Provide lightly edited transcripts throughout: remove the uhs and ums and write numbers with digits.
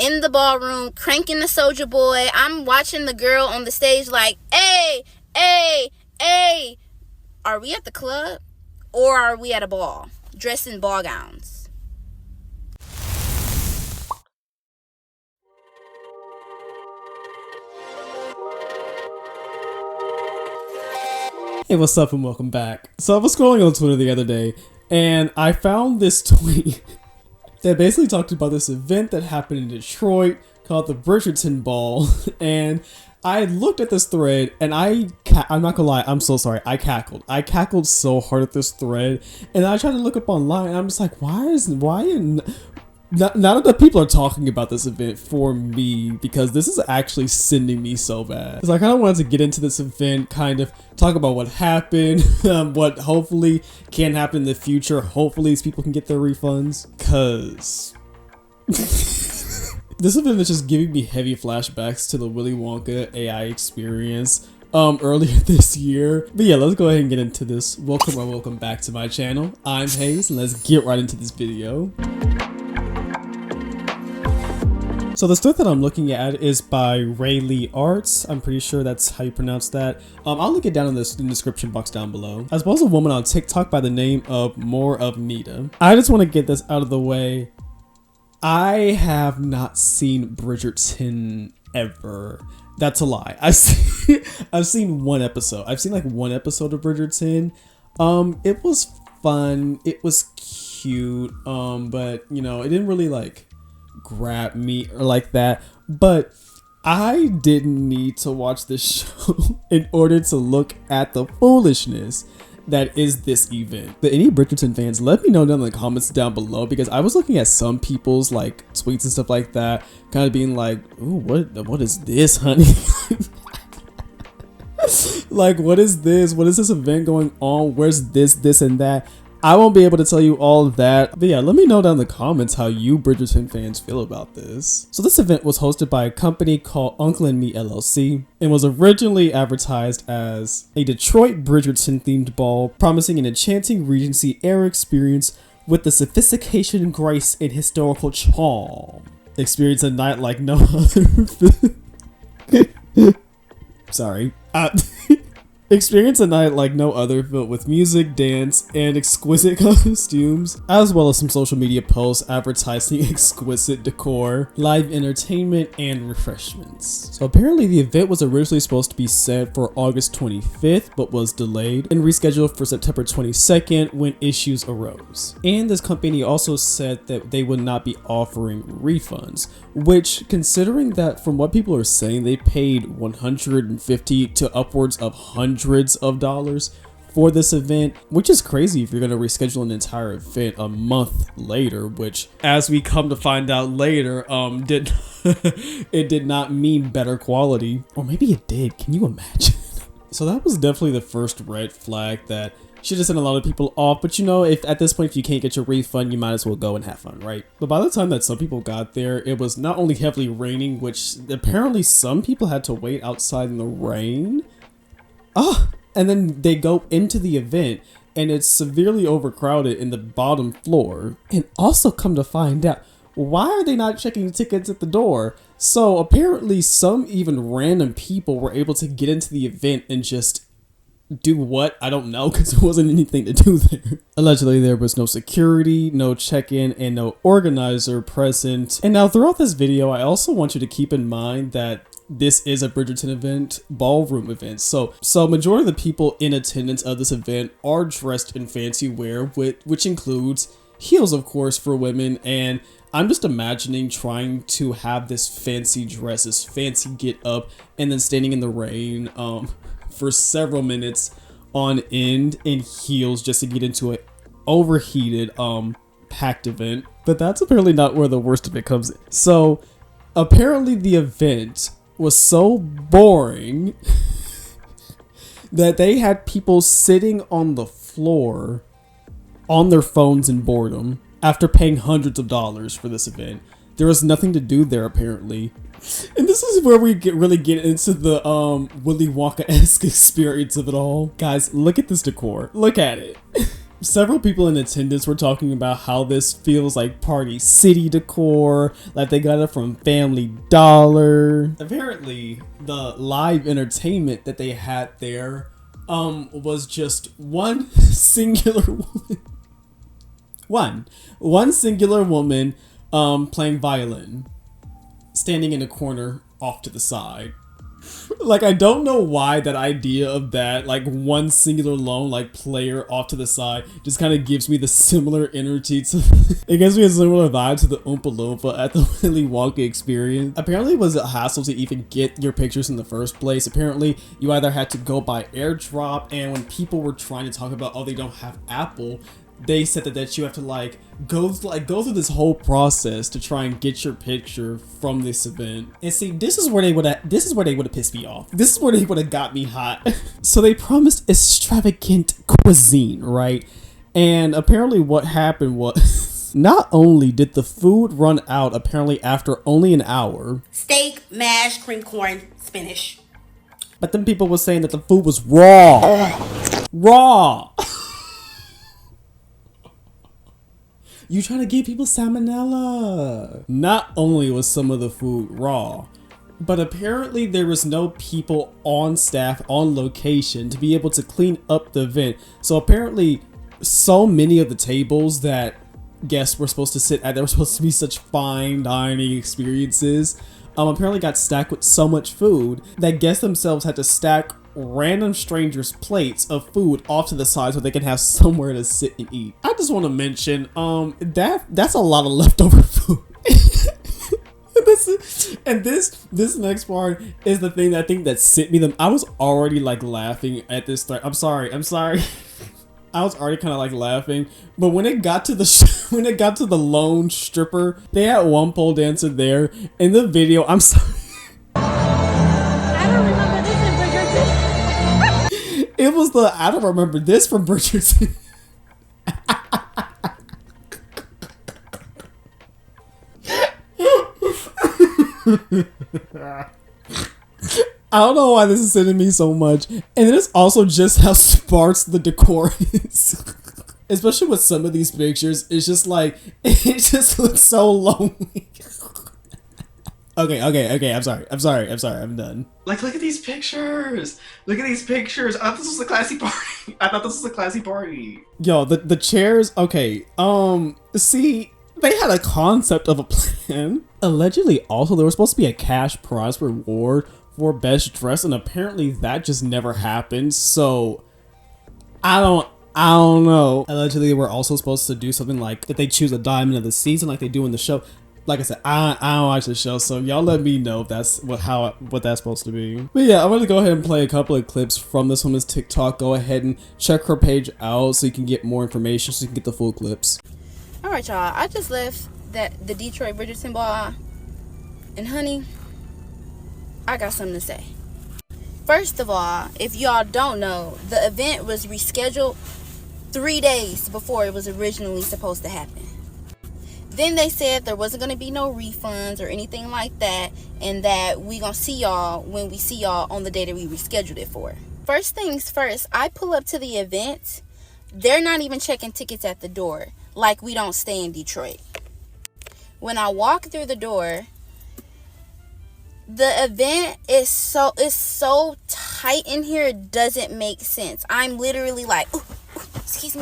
in the ballroom, cranking the Soulja Boy. I'm watching the girl on the stage like, hey, hey, hey. Are we at the club or are we at a ball dressed in ball gowns? Hey, what's up and welcome back. So I was scrolling on Twitter the other day and I found this tweet that basically talked about this event that happened in Detroit called the Bridgerton Ball. And I looked at this thread and I'm not gonna lie, I'm so sorry, I cackled so hard at this thread. And I tried to look up online and I'm just like, none of the people are talking about this event for me, because this is actually sending me so bad. Because I kind of wanted to get into this event, kind of talk about what happened, what hopefully can happen in the future. Hopefully these people can get their refunds, because this event is just giving me heavy flashbacks to the Willy Wonka AI experience earlier this year. But yeah, let's go ahead and get into this. Welcome back to my channel. I'm Hayes, and let's get right into this video. So the stuff that I'm looking at is by Rayleigh Arts. I'm pretty sure that's how you pronounce that. I'll link it down in the description box down below. As well as a woman on TikTok by the name of More of Nita. I just want to get this out of the way. I have not seen Bridgerton ever. That's a lie. I've seen one episode. I've seen like one episode of Bridgerton. It was fun. It was cute. But you know, it didn't really like grab me or like that. But I didn't need to watch this show in order to look at the foolishness that is this event. But any Bridgerton fans, let me know down in the comments down below, because I was looking at some people's like tweets and stuff like that, kind of being like, ooh, what is this, honey? Like, what is this? What is this event going on? Where's this and that? I won't be able to tell you all of that. But yeah, let me know down in the comments how you Bridgerton fans feel about this. So this event was hosted by a company called Uncle and Me LLC and was originally advertised as a Detroit Bridgerton themed ball, promising an enchanting Regency era experience with the sophistication, grace, and historical charm. Experience a night like no other. Sorry. Experience a night like no other, filled with music, dance, and exquisite costumes, as well as some social media posts advertising exquisite decor, live entertainment, and refreshments. So apparently the event was originally supposed to be set for August 25th, but was delayed and rescheduled for September 22nd when issues arose. And this company also said that they would not be offering refunds, which, considering that from what people are saying, they paid $150 to upwards of hundreds of dollars for this event, which is crazy if you're going to reschedule an entire event a month later, which, as we come to find out later, it did not mean better quality. Or maybe it did. Can you imagine? So that was definitely the first red flag that should have sent a lot of people off. But you know, if at this point, if you can't get your refund, you might as well go and have fun, right? But by the time that some people got there, it was not only heavily raining, which apparently some people had to wait outside in the rain. And then they go into the event and it's severely overcrowded in the bottom floor. And also, come to find out, why are they not checking tickets at the door? So apparently some even random people were able to get into the event and just do what? I don't know, because there wasn't anything to do there. Allegedly, there was no security, no check-in, and no organizer present. And now throughout this video, I also want you to keep in mind that this is a Bridgerton event, ballroom event. So majority of the people in attendance of this event are dressed in fancy wear, which includes heels, of course, for women. And I'm just imagining trying to have this fancy dress, this fancy get up, and then standing in the rain for several minutes on end in heels just to get into an overheated packed event. But that's apparently not where the worst of it comes in. So apparently the event was so boring that they had people sitting on the floor on their phones in boredom after paying hundreds of dollars for this event. There was nothing to do there apparently. And this is where we really get into the Willy Wonka-esque experience of it all. Guys, look at this decor. Look at it. Several people in attendance were talking about how this feels like Party City decor, like they got it from Family Dollar. Apparently, the live entertainment that they had there was just one singular woman. One singular woman playing violin, standing in a corner off to the side. Like, I don't know why that idea of that, like, one singular lone, like, player off to the side just kind of gives me the similar energy to... It gives me a similar vibe to the Oompa Loompa at the Willy Wonka experience. Apparently, it was a hassle to even get your pictures in the first place. Apparently, you either had to go by airdrop, and when people were trying to talk about, oh, they don't have Apple, they said that you have to go through this whole process to try and get your picture from this event. And see, this is where they would have pissed me off. This is where they would have got me hot. So they promised extravagant cuisine, right? And apparently what happened was not only did the food run out apparently after only an hour. Steak, mash, cream corn, spinach. But then people were saying that the food was raw. Raw. You trying to give people salmonella. Not only was some of the food raw, but apparently there was no people on staff on location to be able to clean up the event. So apparently so many of the tables that guests were supposed to sit at, there were supposed to be such fine dining experiences, apparently got stacked with so much food that guests themselves had to stack random strangers' plates of food off to the side so they can have somewhere to sit and eat. I just want to mention, that's a lot of leftover food. This next part is the thing that I think that sent me them. I was already laughing at this start. I'm sorry. I was already kind of laughing, but when it got to the lone stripper, they had one pole dancer there in the video. I'm sorry. It was the I don't remember this from Bridgerton. I don't know why this is sending me so much. And then it's also just how sparse the decor is. Especially with some of these pictures, it's just it just looks so lonely. Okay, I'm sorry, I'm done. Look at these pictures! Look at these pictures! I thought this was a classy party. Yo, the chairs, okay, see, they had a concept of a plan. Allegedly, also, there was supposed to be a cash prize reward for best dress, and apparently that just never happened, so I don't know. Allegedly, they were also supposed to do something that they choose a diamond of the season like they do in the show. Like I said, I don't watch the show, so y'all let me know if that's what that's supposed to be. But yeah, I'm gonna go ahead and play a couple of clips from this woman's TikTok. Go ahead and check her page out so you can get more information, so you can get the full clips. All right, y'all. I just left the Detroit Bridgerton ball, and honey, I got something to say. First of all, if y'all don't know, the event was rescheduled 3 days before it was originally supposed to happen. Then they said there wasn't going to be no refunds or anything like that, and that we going to see y'all when we see y'all on the day that we rescheduled it for. First things first, I pull up to the event. They're not even checking tickets at the door, like we don't stay in Detroit. When I walk through the door, the event is so tight in here, it doesn't make sense. I'm literally ooh, excuse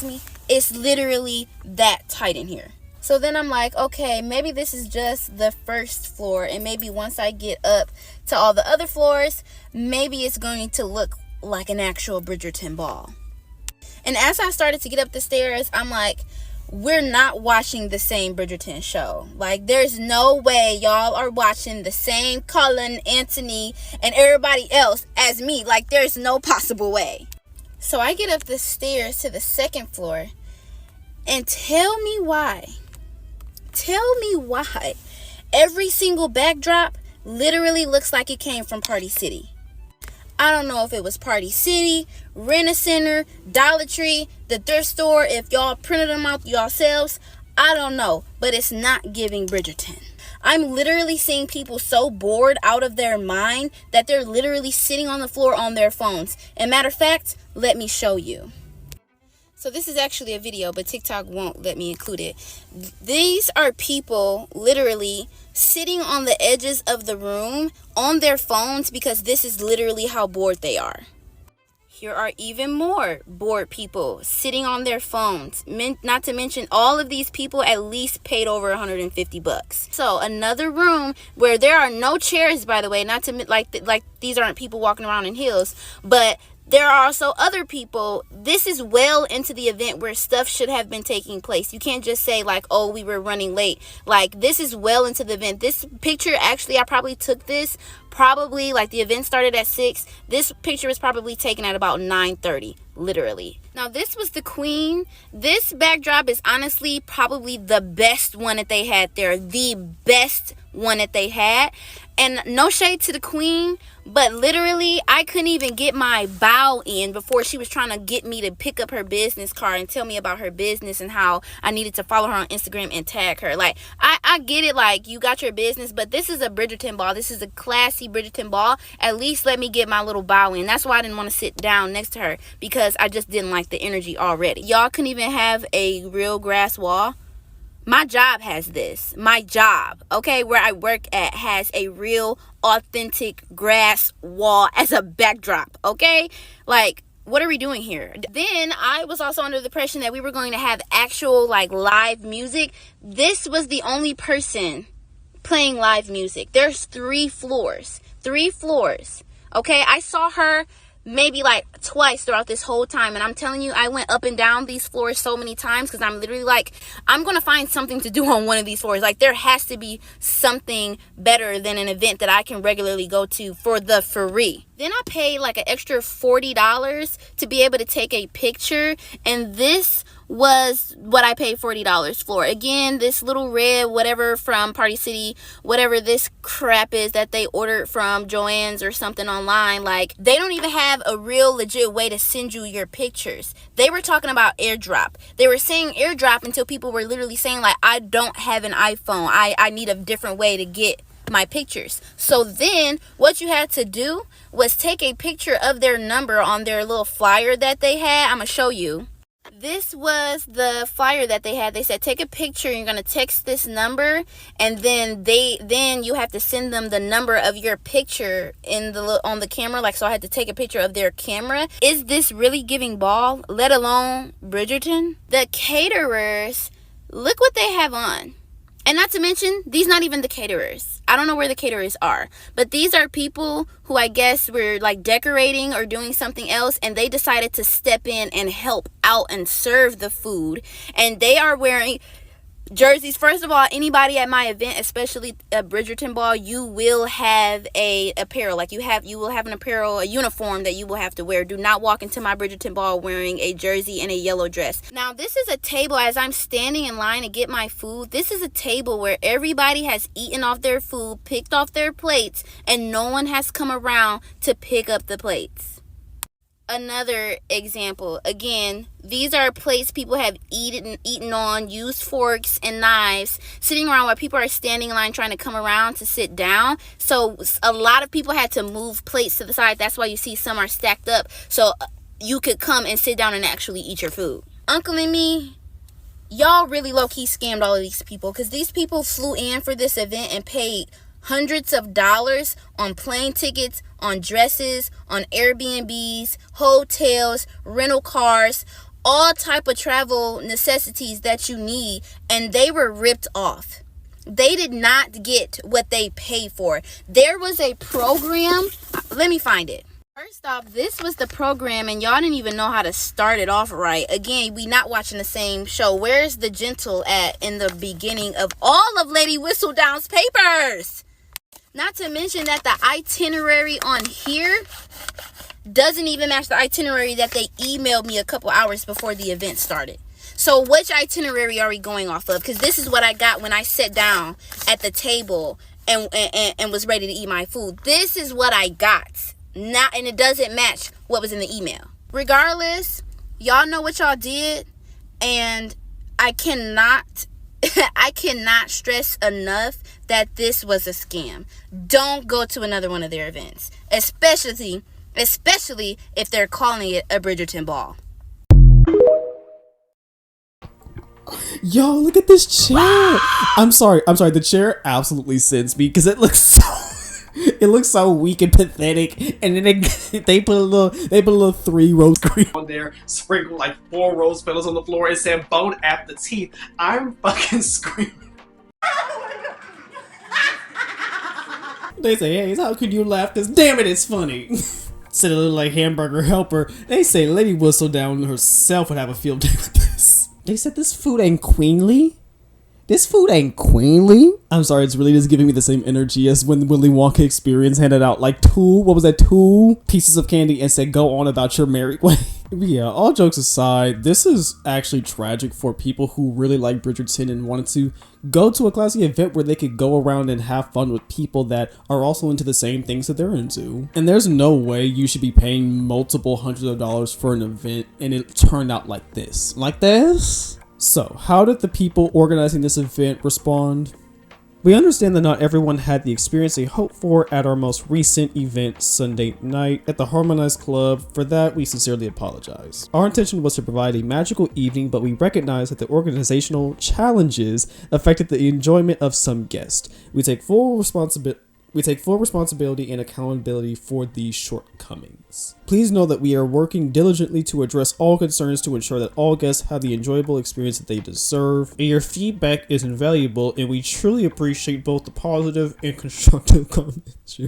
me. It's literally that tight in here. So then I'm like, okay, maybe this is just the first floor, and maybe once I get up to all the other floors, maybe it's going to look like an actual Bridgerton ball. And as I started to get up the stairs, I'm like, we're not watching the same Bridgerton show. There's no way y'all are watching the same Cullen, Anthony, and everybody else as me. There's no possible way. So I get up the stairs to the second floor, and tell me why every single backdrop literally looks like it came from Party City. I don't know if it was Party City, Rent-A-Center, Dollar Tree, the thrift store, if y'all printed them out yourselves. I don't know, but it's not giving Bridgerton. I'm literally seeing people so bored out of their mind that they're literally sitting on the floor on their phones. And matter of fact, let me show you. So this is actually a video, but TikTok won't let me include it. These are people literally sitting on the edges of the room on their phones because this is literally how bored they are. Here are even more bored people sitting on their phones. Not to mention all of these people at least paid over $150. So another room where there are no chairs, by the way, not to like these aren't people walking around in heels, but there are also other people. This is well into the event where stuff should have been taking place. You can't just say like, oh, we were running late. Like, this is well into the event. This picture, actually, I probably took this probably like the event started at 6. This picture was probably taken at about 9:30, literally. Now, this was the queen. This backdrop is honestly probably the best one that they had there. The best one that they had. And no shade to the queen, but literally I couldn't even get my bow in before she was trying to get me to pick up her business card and tell me about her business and how I needed to follow her on Instagram and tag her. Like, I get it, like, you got your business, but this is a Bridgerton ball. This is a classy Bridgerton ball. At least let me get my little bow in. That's why I didn't want to sit down next to her, because I just didn't like the energy already. Y'all couldn't even have a real grass wall. My job has this. My job, okay, where I work at, has a real authentic grass wall as a backdrop, okay? Like, what are we doing here? Then I was also under the impression that we were going to have actual, like, live music. This was the only person playing live music. There's 3 floors. 3 floors, okay? I saw her maybe like twice throughout this whole time, and I'm telling you, I went up and down these floors so many times because I'm literally like, I'm gonna find something to do on one of these floors. Like, there has to be something better than an event that I can regularly go to for the free. Then I paid like an extra $40 to be able to take a picture, and this was what I paid $40 for. Again, this little red whatever from Party City, whatever this crap is that they ordered from Joann's or something online, like, they don't even have a real legit way to send you your pictures. They were talking about airdrop. They were saying airdrop until people were literally saying like, I don't have an iPhone. I need a different way to get my pictures. So then what you had to do was take a picture of their number on their little flyer that they had. I'm gonna show you. This was the flyer that they had. They said, take a picture, you're going to text this number, and then you have to send them the number of your picture on the camera. Like, so I had to take a picture of their camera. Is this really giving ball, let alone Bridgerton? The caterers, look what they have on. And not to mention, these not even the caterers. I don't know where the caterers are. But these are people who I guess were like decorating or doing something else, and they decided to step in and help out and serve the food. And they are wearing jerseys. First of all, anybody at my event, especially a Bridgerton ball, you will have a apparel. Like, you will have an apparel, a uniform that you will have to wear. Do not walk into my Bridgerton ball wearing a jersey and a yellow dress. Now, this is a table. As I'm standing in line to get my food, this is a table where everybody has eaten off their food, picked off their plates, and no one has come around to pick up the plates. Another example, again, these are plates people have eaten on, used forks and knives, sitting around while people are standing in line trying to come around to sit down. So a lot of people had to move plates to the side. That's why you see some are stacked up, so you could come and sit down and actually eat your food. Uncle and me, y'all really low-key scammed all of these people, because these people flew in for this event and paid hundreds of dollars on plane tickets, on dresses, on Airbnbs, hotels, rental cars, all type of travel necessities that you need, and they were ripped off. They did not get what they paid for. There was a program. Let me find it. First off, this was the program, and y'all didn't even know how to start it off right. Again, we not watching the same show. Where's the gentle at in the beginning of all of Lady Whistledown's papers? Not to mention that the itinerary on here doesn't even match the itinerary that they emailed me a couple hours before the event started. So which itinerary are we going off of? Because this is what I got when I sat down at the table and was ready to eat my food. This is what I got. And it doesn't match what was in the email. Regardless, y'all know what y'all did, and I cannot stress enough that this was a scam. Don't go to another one of their events, especially if they're calling it a Bridgerton ball. Yo, look at this chair. I'm sorry. The chair absolutely sends me because it looks so weak and pathetic. And then they put a little 3 rose green on there, sprinkle like 4 rose petals on the floor, and said bone at the teeth. I'm fucking screaming. They say, hey, how could you laugh? Cause damn it, it's funny. Said a little like hamburger helper. They say Lady Whistledown herself would have a field day with this. They said this food ain't queenly. This food ain't queenly. I'm sorry, it's really just giving me the same energy as when the Willy Wonka experience handed out like 2 pieces of candy and said, go on about your merry way. But yeah, all jokes aside, this is actually tragic for people who really like Bridgerton and wanted to go to a classy event where they could go around and have fun with people that are also into the same things that they're into. And there's no way you should be paying multiple hundreds of dollars for an event and it turned out like this. Like this? So, how did the people organizing this event respond? We understand that not everyone had the experience they hoped for at our most recent event Sunday night at the Harmonized Club. For that, we sincerely apologize. Our intention was to provide a magical evening, but we recognize that the organizational challenges affected the enjoyment of some guests. We take full responsibility and accountability for these shortcomings. Please know that we are working diligently to address all concerns to ensure that all guests have the enjoyable experience that they deserve. And your feedback is invaluable, and we truly appreciate both the positive and constructive comments.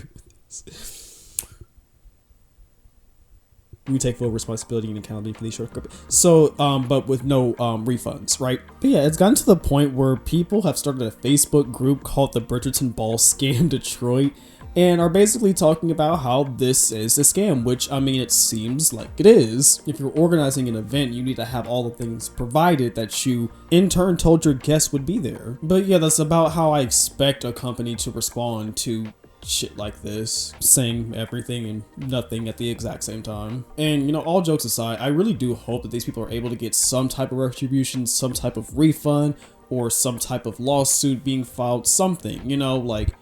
We take full responsibility and accountability for these shortcomings. So, but with no refunds, right? But yeah, it's gotten to the point where people have started a Facebook group called the Bridgerton Ball Scam Detroit and are basically talking about how this is a scam, which, I mean, it seems like it is. If you're organizing an event, you need to have all the things provided that you, in turn, told your guests would be there. But yeah, that's about how I expect a company to respond to shit like this, saying everything and nothing at the exact same time. And you know, all jokes aside, I really do hope that these people are able to get some type of retribution, some type of refund, or some type of lawsuit being filed, something, you know, like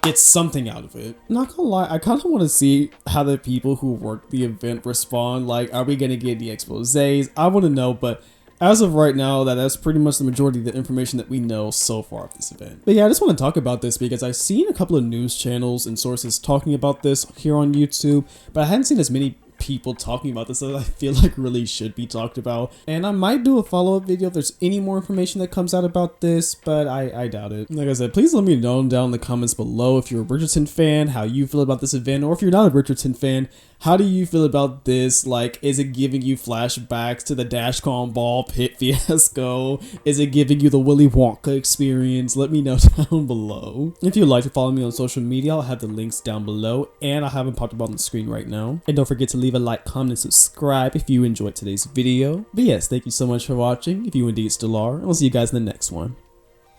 get something out of it. Not gonna lie, I kind of want to see how the people who work the event respond. Like, are we gonna get the exposés? I want to know, but as of right now, that's pretty much the majority of the information that we know so far of this event. But yeah, I just want to talk about this because I've seen a couple of news channels and sources talking about this here on YouTube, but I hadn't seen as many people talking about this that I feel like really should be talked about. And I might do a follow-up video if there's any more information that comes out about this, but I doubt it. Like I said, please let me know down in the comments below if you're a Bridgerton fan, how you feel about this event, or if you're not a Bridgerton fan, how do you feel about this? Like, is it giving you flashbacks to the Dashcon Ball pit fiasco? Is it giving you the Willy Wonka experience? Let me know down below. If you'd like to follow me on social media, I'll have the links down below, and I have them popped up on the screen right now. And don't forget to leave a like, comment, and subscribe if you enjoyed today's video. But yes, thank you so much for watching, if you indeed still are, and we'll see you guys in the next one.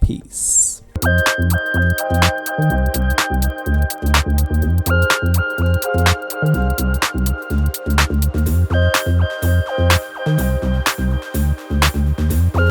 Peace.